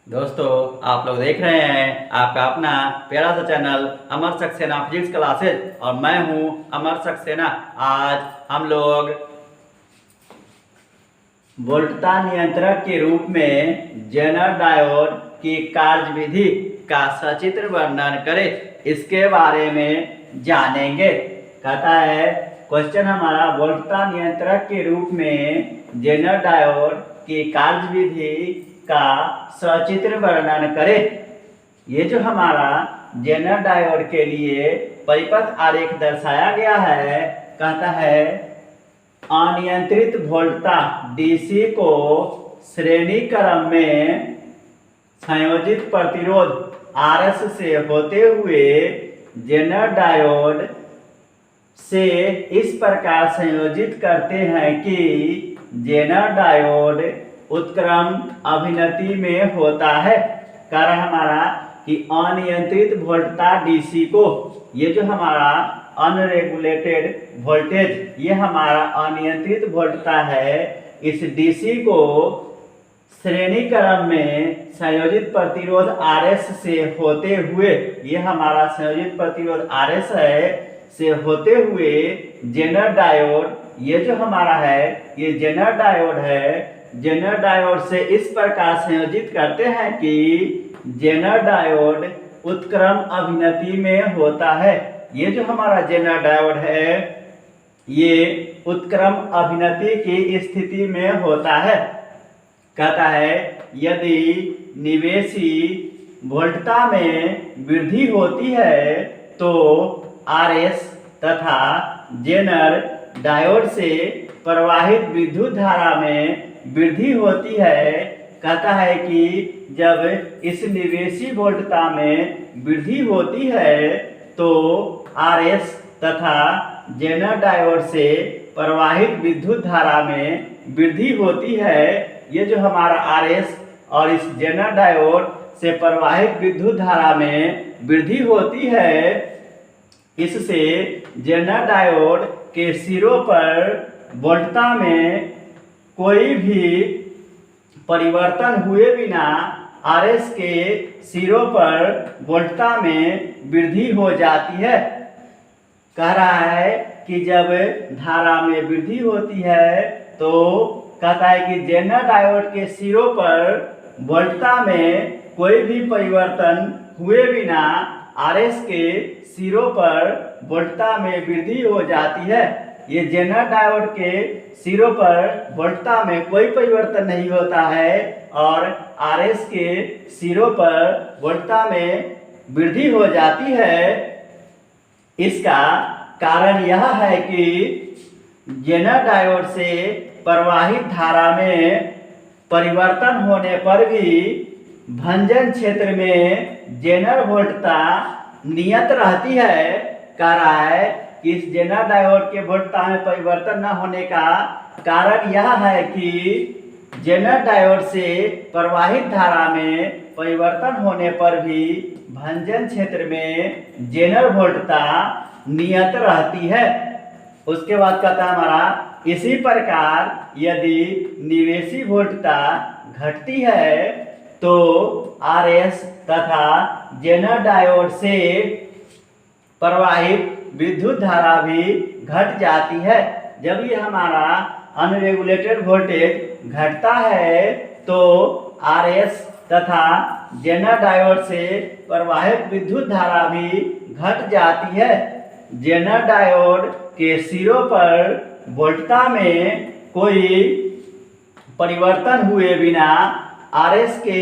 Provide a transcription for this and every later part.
दोस्तों, आप लोग देख रहे हैं आपका अपना प्यारा सा चैनल अमर सक्सेना फिजिक्स क्लासेज और मैं हूं अमर सक्सेना। आज हम लोग वोल्टता नियंत्रक के रूप में जेनर डायोड की कार्यविधि का सचित्र वर्णन करें, इसके बारे में जानेंगे। कहता है क्वेश्चन हमारा, वोल्टता नियंत्रक के रूप में जेनर डायोड की कार्यविधि का सचित्र वर्णन करें। ये जो हमारा जेनर डायोड के लिए परिपथ आरेख दर्शाया गया है, कहता है अनियंत्रित वोल्टता डीसी को श्रेणी क्रम में संयोजित प्रतिरोध आरएस से होते हुए जेनर डायोड से इस प्रकार संयोजित करते हैं कि जेनर डायोड उत्क्रम अभिनति में होता है। कारण हमारा कि अनियंत्रित वोल्टता डीसी को, ये जो हमारा अनरेगुलेटेड वोल्टेज, ये हमारा अनियंत्रित वोल्टता है, इस डीसी को श्रेणी क्रम में संयोजित प्रतिरोध आरएस से होते हुए, ये हमारा संयोजित प्रतिरोध आरएस है, से होते हुए जेनर डायोड, ये जो हमारा है ये जेनर डायोड है, जेनर डायोड से इस प्रकार संयोजित करते हैं कि जेनर डायोड उत्क्रम अभिनति में होता है। ये जो हमारा जेनर डायोड है ये उत्क्रम अभिनति की स्थिति में होता है। कहता है यदि निवेशी वोल्टता में वृद्धि होती है तो आरएस तथा जेनर डायोड से प्रवाहित विद्युत धारा में वृद्धि होती है। कहता है कि जब इस निवेशी वोल्टता में वृद्धि होती है तो आरएस तथा जेनर डायोड से प्रवाहित विद्युत धारा में वृद्धि होती है। ये जो हमारा आरएस और इस जेनर डायोड से प्रवाहित विद्युत धारा में वृद्धि होती है, इससे जेनर डायोड के सिरों पर वोल्टता में कोई भी परिवर्तन हुए बिना आरएस के सिरों पर वोल्टता में वृद्धि हो जाती है। कह रहा है कि जब धारा में वृद्धि होती है तो कहता है कि जेनर डायोड के सिरों पर वोल्टता में कोई भी परिवर्तन हुए बिना आरएस के सिरों पर वोल्टता में वृद्धि हो जाती है। ये जेनर डायोड के सिरों पर वोल्टता में कोई परिवर्तन नहीं होता है और आरएस के सिरों पर वोल्टता में वृद्धि हो जाती है। इसका कारण यह है कि जेनर डायोड से प्रवाहित धारा में परिवर्तन होने पर भी भंजन क्षेत्र में जेनर वोल्टता नियत रहती है। कह रहा है कि इस जेनर डायोड के वोल्टता में परिवर्तन न होने का कारण यह है कि जेनर डायोड से प्रवाहित धारा में परिवर्तन होने पर भी भंजन क्षेत्र में जेनर वोल्टता नियत रहती है। उसके बाद कहता है हमारा, इसी प्रकार यदि निवेशी वोल्टता घटती है तो आरएस तथा जेनर डायोड से प्रवाहित विद्युत धारा भी घट जाती है। जब ये हमारा अनरेगुलेटेड वोल्टेज घटता है तो आरएस तथा जेनर डायोड से प्रवाहित विद्युत धारा भी घट जाती है। जेनर डायोड के सिरों पर वोल्टता में कोई परिवर्तन हुए बिना आरएस के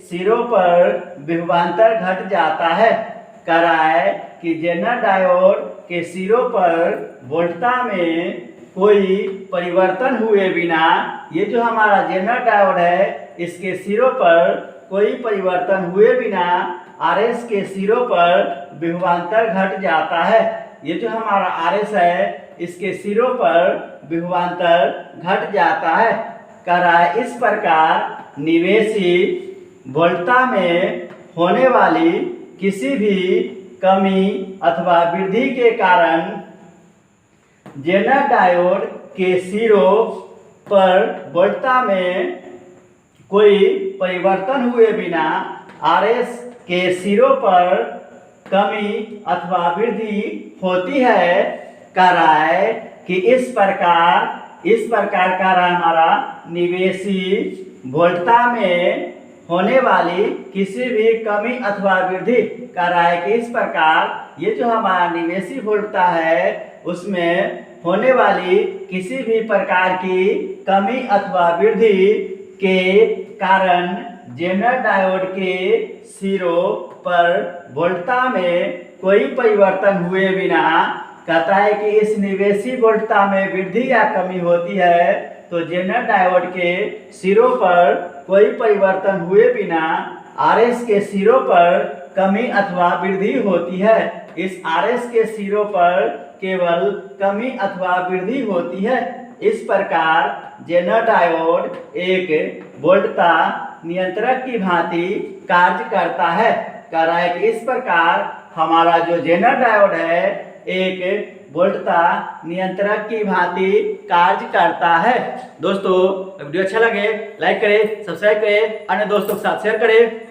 सिरों पर विभवांतर घट जाता है। कह रहा है कि जेनर डायोड के सिरों पर वोल्टता में कोई परिवर्तन हुए बिना, ये जो हमारा जेनर डायोड है इसके सिरों पर कोई परिवर्तन हुए बिना आरएस के सिरों पर विभवांतर घट जाता है। ये जो हमारा आरएस है इसके सिरों पर विभवांतर घट जाता है। कह रहा है इस प्रकार निवेशी वोल्टता में होने वाली किसी भी कमी अथवा वृद्धि के कारण जेनर डायोड के सिरों पर वोल्टता में कोई परिवर्तन हुए बिना आरएस के सिरों पर कमी अथवा वृद्धि होती है। कह रहा है कि इस प्रकार का रहा हमारा निवेशी वोल्टता में होने वाली किसी भी कमी अथवा वृद्धि। कह रहा है कि इस प्रकार ये जो हमारा निवेशी वोल्टता है उसमें होने वाली किसी भी प्रकार की कमी अथवा वृद्धि के कारण जेनर डायोड के सिरों पर वोल्टता में कोई परिवर्तन हुए बिना, कहता है कि इस निवेशी वोल्टता में वृद्धि या कमी होती है तो जेनर डायोड के सिरों पर कोई परिवर्तन हुए बिना आरएस के सिरों पर कमी अथवा वृद्धि होती है। इस आरएस के सिरों पर केवल कमी अथवा वृद्धि होती है। इस प्रकार जेनर डायोड एक वोल्टता नियंत्रक की भांति कार्य करता है। कह रहा है कि इस प्रकार हमारा जो जेनर डायोड है एक वोल्टता नियंत्रक की भांति कार्य करता है। दोस्तों वीडियो अच्छा लगे लाइक करें, सब्सक्राइब करें, अन्य दोस्तों के साथ शेयर करें।